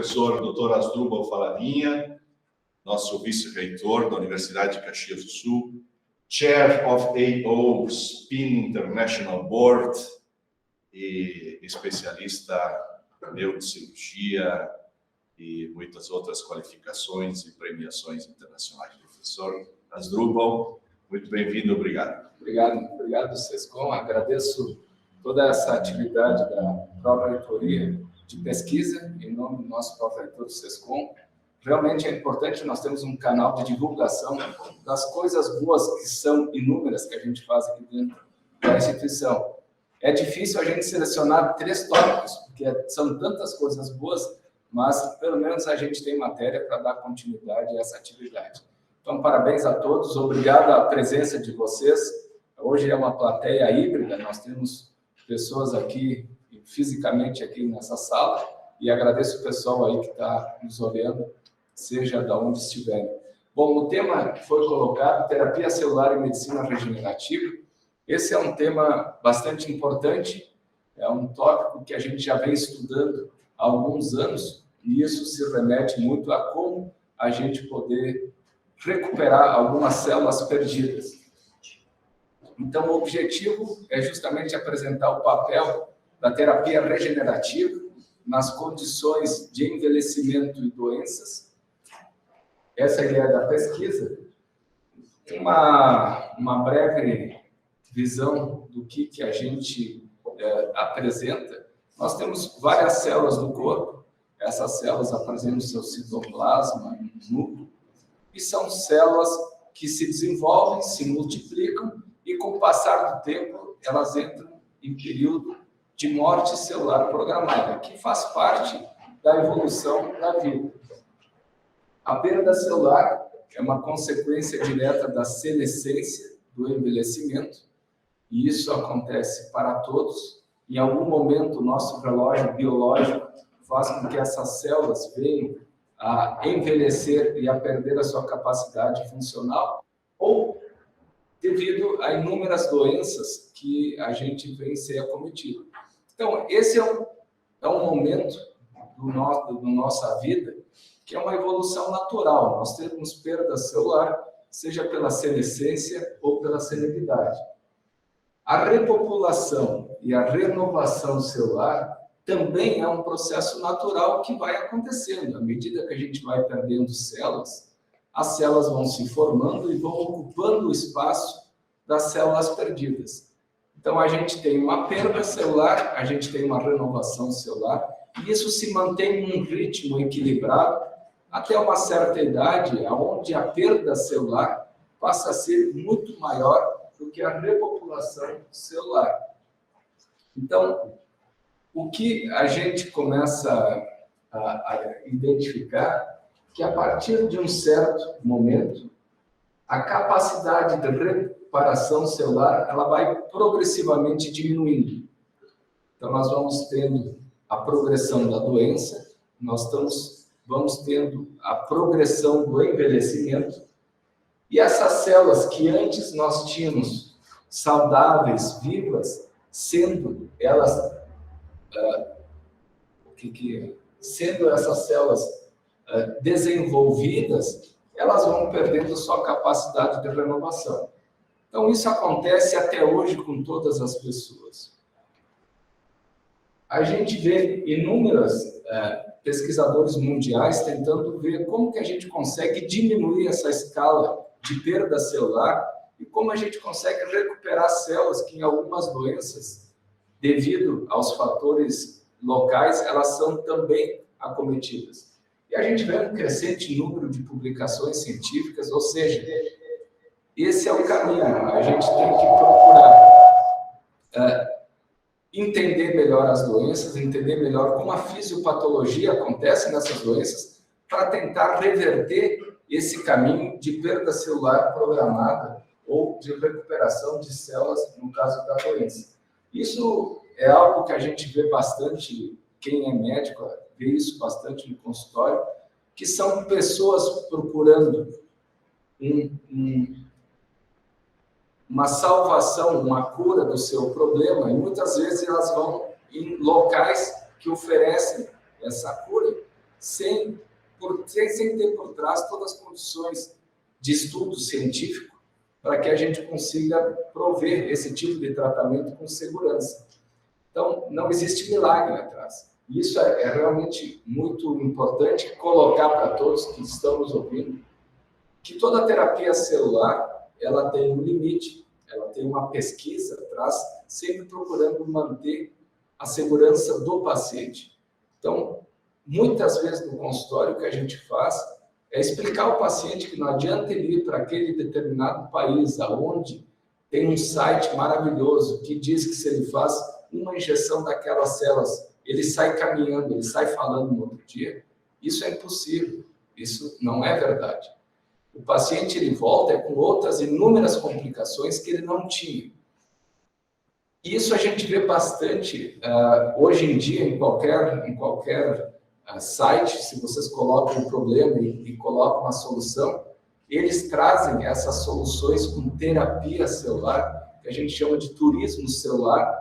professor Dr. Asdrubal Falavigna, nosso vice-reitor da Universidade de Caxias do Sul, Chair of AO SPIN International Board e especialista em neurocirurgia e muitas outras qualificações e premiações internacionais. Professor Asdrubal, muito bem-vindo, obrigado. Obrigado, Sescom. Agradeço toda essa atividade da Pró-Reitoria de Pesquisa, em nome do nosso Pró-Reitor Sescom. Realmente é importante, nós temos um canal de divulgação das coisas boas que são inúmeras que a gente faz aqui dentro da instituição. É difícil a gente selecionar 3 tópicos, porque são tantas coisas boas, mas pelo menos a gente tem matéria para dar continuidade a essa atividade. Então, parabéns a todos, obrigado à presença de vocês. Hoje é uma plateia híbrida, nós temos pessoas aqui, fisicamente aqui nessa sala, e agradeço o pessoal aí que está nos olhando, seja de onde estiverem. Bom, o tema que foi colocado, terapia celular e medicina regenerativa, esse é um tema bastante importante, é um tópico que a gente já vem estudando há alguns anos, e isso se remete muito a como a gente poder recuperar algumas células perdidas. Então, o objetivo é justamente apresentar o papel da terapia regenerativa nas condições de envelhecimento e doenças. Essa é a ideia da pesquisa. Uma breve visão do que a gente apresenta. Nós temos várias células do corpo. Essas células apresentam seu citoplasma, núcleo, e são células que se desenvolvem, se multiplicam, e com o passar do tempo, elas entram em período de morte celular programada, que faz parte da evolução da vida. A perda celular é uma consequência direta da senescência, do envelhecimento, e isso acontece para todos. Em algum momento, o nosso relógio biológico faz com que essas células venham a envelhecer e a perder a sua capacidade funcional, ou devido a inúmeras doenças que a gente vem ser acometido. Então, esse é um momento da nossa vida que é uma evolução natural. Nós temos perda celular, seja pela senescência ou pela senilidade. A repopulação e a renovação celular também é um processo natural que vai acontecendo. À medida que a gente vai perdendo células, as células vão se formando e vão ocupando o espaço das células perdidas. Então, a gente tem uma perda celular, a gente tem uma renovação celular, e isso se mantém num ritmo equilibrado até uma certa idade, onde a perda celular passa a ser muito maior do que a repopulação celular. Então, o que a gente começa a identificar que a partir de um certo momento, a capacidade de reparação celular ela vai progressivamente diminuindo. Então, nós vamos tendo a progressão da doença, vamos tendo a progressão do envelhecimento, e essas células que antes nós tínhamos saudáveis, vivas, sendo elas sendo essas células desenvolvidas, elas vão perdendo sua capacidade de renovação. Então, isso acontece até hoje com todas as pessoas. A gente vê inúmeros pesquisadores mundiais tentando ver como que a gente consegue diminuir essa escala de perda celular e como a gente consegue recuperar células que em algumas doenças, devido aos fatores locais, elas são também acometidas. E a gente vê um crescente número de publicações científicas, ou seja, esse é o caminho. A gente tem que procurar entender melhor as doenças, entender melhor como a fisiopatologia acontece nessas doenças, para tentar reverter esse caminho de perda celular programada ou de recuperação de células no caso da doença. Isso é algo que a gente vê bastante, quem é médico vê isso bastante no consultório, que são pessoas procurando uma salvação, uma cura do seu problema, e muitas vezes elas vão em locais que oferecem essa cura sem ter por trás todas as condições de estudo científico para que a gente consiga prover esse tipo de tratamento com segurança. Então, não existe milagre atrás. Isso é realmente muito importante colocar para todos que estão nos ouvindo, que toda terapia celular, ela tem um limite, ela tem uma pesquisa atrás, sempre procurando manter a segurança do paciente. Então, muitas vezes no consultório, o que a gente faz é explicar ao paciente que não adianta ele ir para aquele determinado país, aonde tem um site maravilhoso que diz que se ele faz uma injeção daquelas células, ele sai caminhando, ele sai falando no outro dia. Isso é impossível, isso não é verdade. O paciente ele volta com outras inúmeras complicações que ele não tinha. Isso a gente vê bastante hoje em dia em qualquer site. Se vocês colocam um problema e colocam uma solução, eles trazem essas soluções com terapia celular, que a gente chama de turismo celular.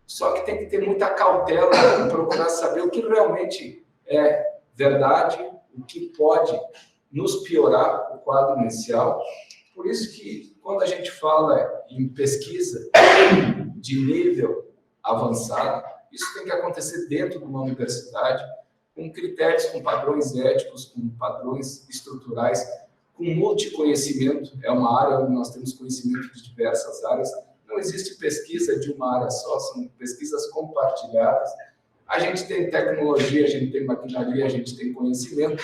Só que tem que ter muita cautela para procurar saber o que realmente é verdade, o que pode nos piorar o quadro inicial. Por isso que, quando a gente fala em pesquisa de nível avançado, isso tem que acontecer dentro de uma universidade, com critérios, com padrões éticos, com padrões estruturais, com multiconhecimento. É uma área onde nós temos conhecimento de diversas áreas. Não existe pesquisa de uma área só, são pesquisas compartilhadas. A gente tem tecnologia, a gente tem maquinaria, a gente tem conhecimento,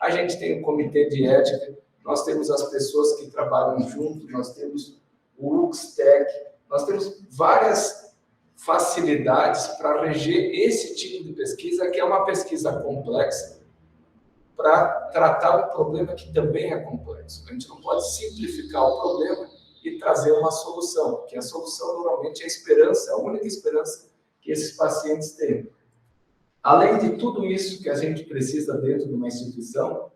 a gente tem um comitê de ética, nós temos as pessoas que trabalham junto, nós temos o UXTEC, nós temos várias facilidades para reger esse tipo de pesquisa, que é uma pesquisa complexa, para tratar um problema que também é complexo. A gente não pode simplificar o problema e trazer uma solução, porque a solução normalmente é a esperança, a única esperança que esses pacientes têm. Além de tudo isso que a gente precisa dentro de uma instituição,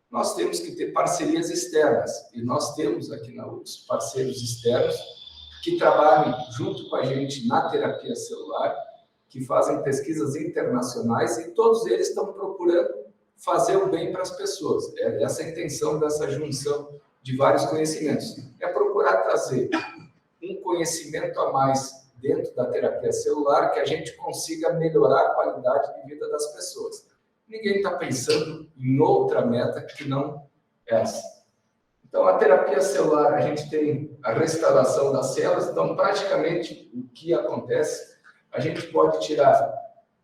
nós temos que ter parcerias externas, e nós temos aqui na UFS parceiros externos que trabalham junto com a gente na terapia celular, que fazem pesquisas internacionais, e todos eles estão procurando fazer o bem para as pessoas. É essa a intenção dessa junção de vários conhecimentos. É procurar trazer um conhecimento a mais dentro da terapia celular, que a gente consiga melhorar a qualidade de vida das pessoas. Ninguém está pensando em outra meta que não essa. Então, a terapia celular, a gente tem a restauração das células. Então, praticamente, o que acontece, a gente pode tirar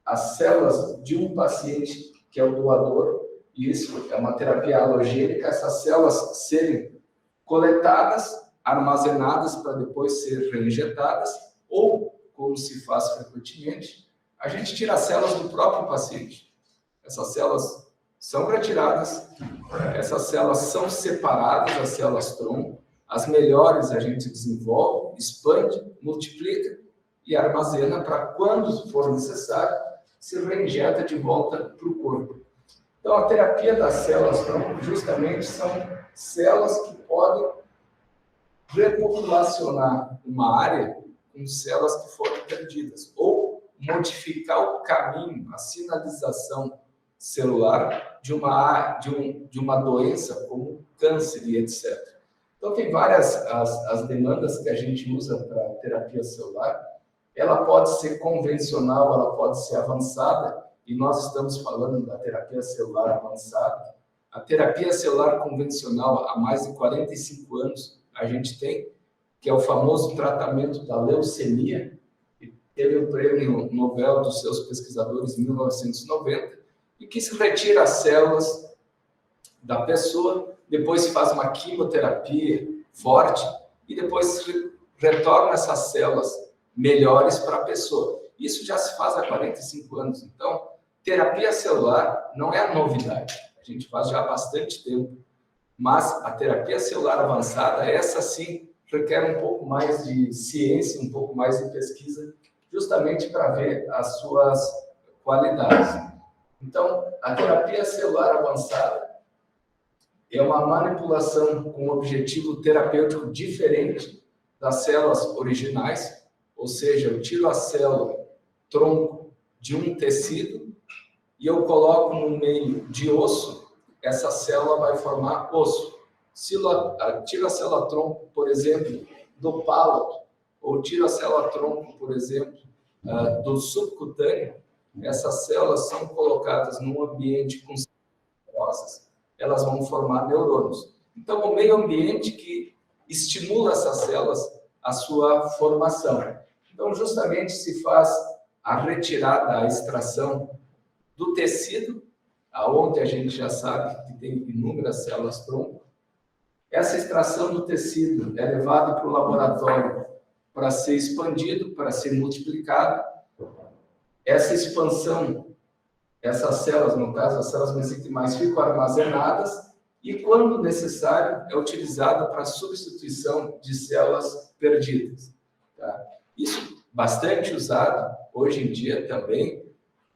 as células de um paciente, que é o doador, e isso é uma terapia halogênica, essas células serem coletadas, armazenadas para depois ser reinjetadas, ou, como se faz frequentemente, a gente tira as células do próprio paciente. Essas células são retiradas, essas células são separadas, as células-tronco, as melhores a gente desenvolve, expande, multiplica e armazena para, quando for necessário, se reinjeta de volta para o corpo. Então, a terapia das células-tronco justamente são células que podem repopulacionar uma área com células que foram perdidas, ou modificar o caminho, a sinalização celular de uma doença como câncer e etc. Então, tem várias as demandas que a gente usa para a terapia celular. Ela pode ser convencional, ela pode ser avançada, e nós estamos falando da terapia celular avançada. A terapia celular convencional, há mais de 45 anos, a gente tem, que é o famoso tratamento da leucemia, que teve o prêmio Nobel dos seus pesquisadores em 1990, e que se retira as células da pessoa, depois se faz uma quimioterapia forte, e depois retorna essas células melhores para a pessoa. Isso já se faz há 45 anos. Então, terapia celular não é novidade. A gente faz já há bastante tempo. Mas a terapia celular avançada, essa sim, requer um pouco mais de ciência, um pouco mais de pesquisa, justamente para ver as suas qualidades. Então, a terapia celular avançada é uma manipulação com objetivo terapêutico diferente das células originais, ou seja, eu tiro a célula tronco de um tecido e eu coloco no meio de osso, essa célula vai formar osso. Se eu tiro a célula-tronco, por exemplo, do pálate, ou tiro a célula-tronco, por exemplo, do subcutâneo, essas células são colocadas num ambiente com células, elas vão formar neurônios. Então, o meio ambiente que estimula essas células a sua formação. Então, justamente se faz a retirada, a extração do tecido, aonde a gente já sabe que tem inúmeras células-tronco. Essa extração do tecido é levada para o laboratório para ser expandido, para ser multiplicado. Essa expansão, essas células, no caso as células mesenquimais, ficam armazenadas e, quando necessário, é utilizado para substituição de células perdidas. Tá? Isso bastante usado hoje em dia também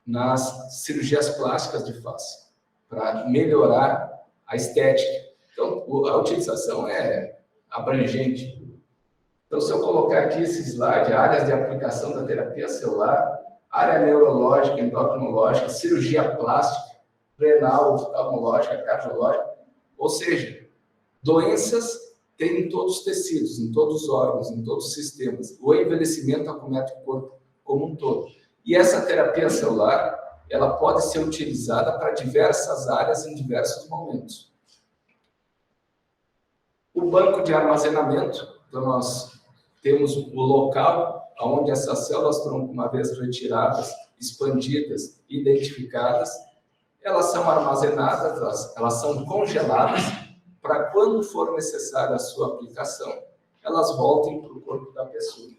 nas cirurgias plásticas de face, para melhorar a estética. Então, a utilização é abrangente. Então, se eu colocar aqui esse slide, áreas de aplicação da terapia celular, área neurológica, endocrinológica, cirurgia plástica, renal, oftalmológica, cardiológica, ou seja, doenças tem em todos os tecidos, em todos os órgãos, em todos os sistemas. O envelhecimento acomete o corpo como um todo. E essa terapia celular, ela pode ser utilizada para diversas áreas em diversos momentos. O banco de armazenamento, então nós temos o local onde essas células-tronco, uma vez retiradas, expandidas, identificadas, elas são armazenadas, elas são congeladas, para quando for necessária a sua aplicação, elas voltem para o corpo da pessoa.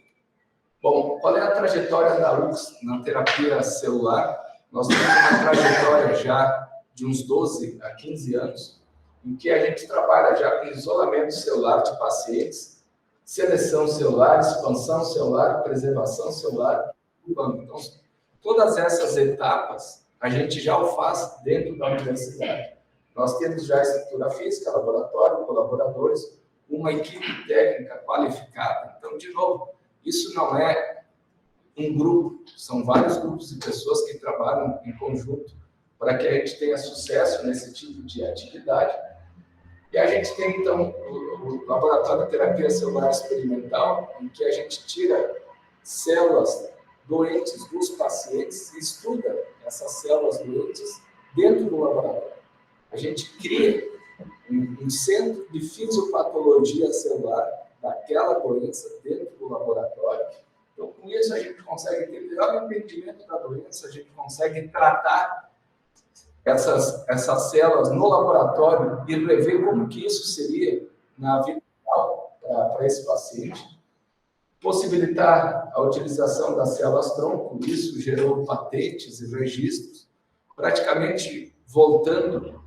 Bom, qual é a trajetória da UX na terapia celular? Nós temos uma trajetória já de uns 12 a 15 anos, em que a gente trabalha já com isolamento celular de pacientes, seleção celular, expansão celular, preservação celular. Então, todas essas etapas a gente já o faz dentro da universidade. Nós temos já a estrutura física, laboratório, colaboradores, uma equipe técnica qualificada. Então, de novo, isso não é um grupo, são vários grupos de pessoas que trabalham em conjunto para que a gente tenha sucesso nesse tipo de atividade. E a gente tem, então, o laboratório de terapia celular experimental, em que a gente tira células doentes dos pacientes e estuda essas células doentes dentro do laboratório. A gente cria um centro de fisiopatologia celular daquela doença dentro do laboratório. Então, com isso, a gente consegue ter melhor entendimento da doença, a gente consegue tratar essas células no laboratório e rever como que isso seria na vida real para esse paciente. Possibilitar a utilização das células-tronco, isso gerou patentes e registros, praticamente voltando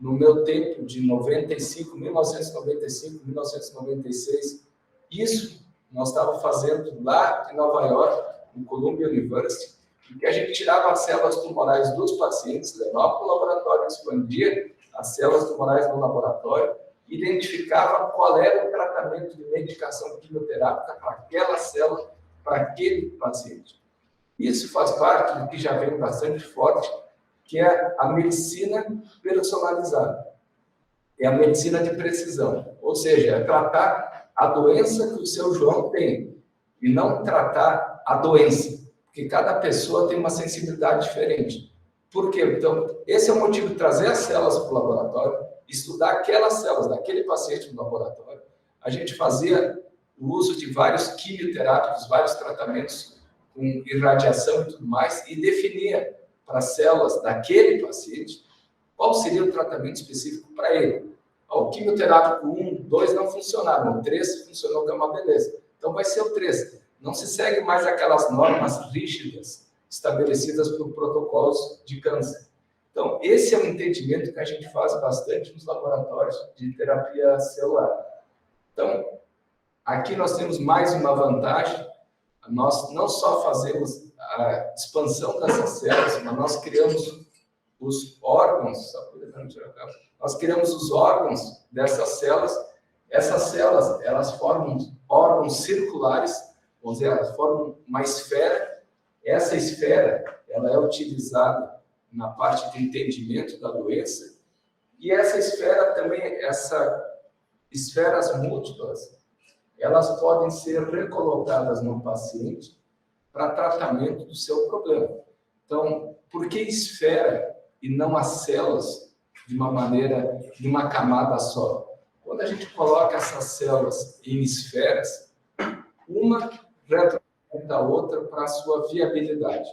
no meu tempo de 1995, 1996. Isso nós estávamos fazendo lá em Nova York, no Columbia University, em que a gente tirava as células tumorais dos pacientes, levava para o laboratório, expandia as células tumorais no laboratório, identificava qual era o tratamento de medicação quimioterápica para aquela célula, para aquele paciente. Isso faz parte do que já vem bastante forte, que é a medicina personalizada. É a medicina de precisão, ou seja, é tratar a doença que o seu João tem e não tratar a doença, porque cada pessoa tem uma sensibilidade diferente. Por quê? Então, esse é o motivo de trazer as células para o laboratório, estudar aquelas células daquele paciente no laboratório. A gente fazia o uso de vários quimioterápicos, vários tratamentos com irradiação e tudo mais, e definia para as células daquele paciente qual seria o tratamento específico para ele. O quimioterápico 1, 2 não funcionaram, o 3 funcionou, que é uma beleza. Então vai ser o 3. Não se segue mais aquelas normas rígidas estabelecidas por protocolos de câncer. Então, esse é um entendimento que a gente faz bastante nos laboratórios de terapia celular. Então, aqui nós temos mais uma vantagem. Nós não só fazemos a expansão dessas células, mas nós criamos os órgãos, nós criamos os órgãos dessas células. Essas células, elas formam órgãos circulares, vamos dizer, elas formam uma esfera. Essa esfera, ela é utilizada na parte de entendimento da doença, e essa esfera também, essas esferas múltiplas, elas podem ser recolocadas no paciente para tratamento do seu problema. Então, por que esfera e não as células de uma maneira, de uma camada só? Quando a gente coloca essas células em esferas, uma retroalimenta a outra para a sua viabilidade.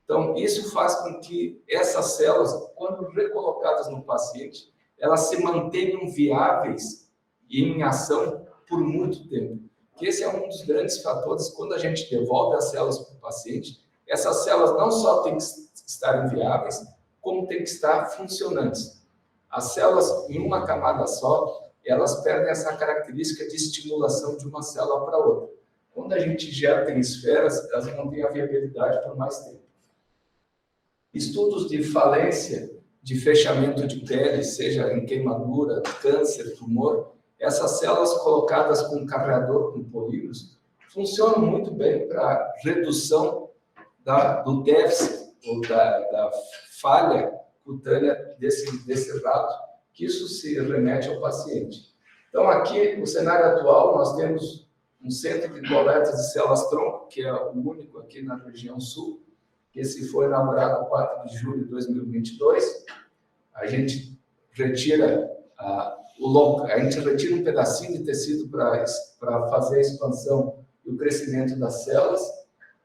Então, isso faz com que essas células, quando recolocadas no paciente, elas se mantenham viáveis e em ação por muito tempo. Que esse é um dos grandes fatores quando a gente devolve as células para o paciente. Essas células não só têm que estar viáveis, como têm que estar funcionantes. As células em uma camada só, elas perdem essa característica de estimulação de uma célula para outra. Quando a gente gera em esferas, elas mantêm a viabilidade por mais tempo. Estudos de falência, de fechamento de pele, seja em queimadura, câncer, tumor, essas células colocadas com carreador, com polímeros, funcionam muito bem para redução do déficit ou da falha cutânea desse rato, que isso se remete ao paciente. Então, aqui, no cenário atual, nós temos um centro de coleta de células-tronco, que é o único aqui na região sul, que esse foi inaugurado no 4 de julho de 2022. A gente retira um pedacinho de tecido para fazer a expansão e o crescimento das células.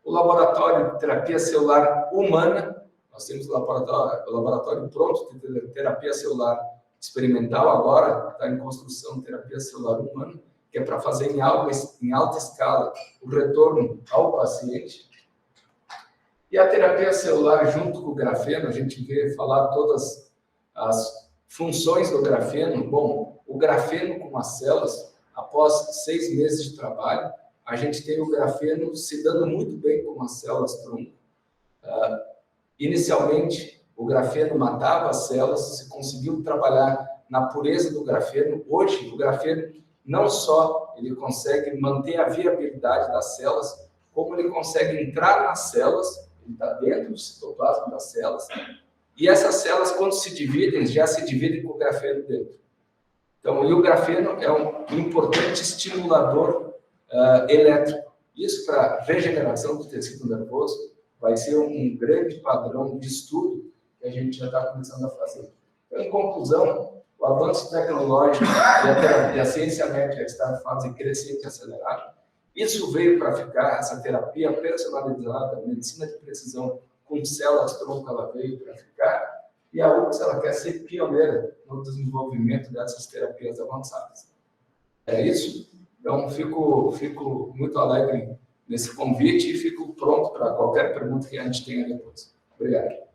O laboratório de terapia celular humana, nós temos o laboratório pronto de terapia celular experimental agora, está em construção de terapia celular humana, que é para fazer em alta escala o retorno ao paciente. E a terapia celular junto com o grafeno, a gente vê falar todas as funções do grafeno. Bom, o grafeno com as células, após 6 meses de trabalho, a gente tem o grafeno se dando muito bem com as células-tronco. Inicialmente, o grafeno matava as células, se conseguiu trabalhar na pureza do grafeno. Hoje, o grafeno não só ele consegue manter a viabilidade das células, como ele consegue entrar nas células, ele está dentro do citoplasma das células, e essas células, quando se dividem, já se dividem com o grafeno dentro. Então, e o grafeno é um importante estimulador elétrico. Isso, para regeneração do tecido nervoso, vai ser um grande padrão de estudo que a gente já está começando a fazer. Então, em conclusão, o avanço tecnológico e a ciência médica está em fase crescente e acelerada. Isso veio para ficar, essa terapia personalizada, medicina de precisão com células-tronco, ela veio para ficar, e a UFRGS, ela quer ser pioneira no desenvolvimento dessas terapias avançadas. É isso. Então, fico muito alegre nesse convite e fico pronto para qualquer pergunta que a gente tenha depois. Obrigado.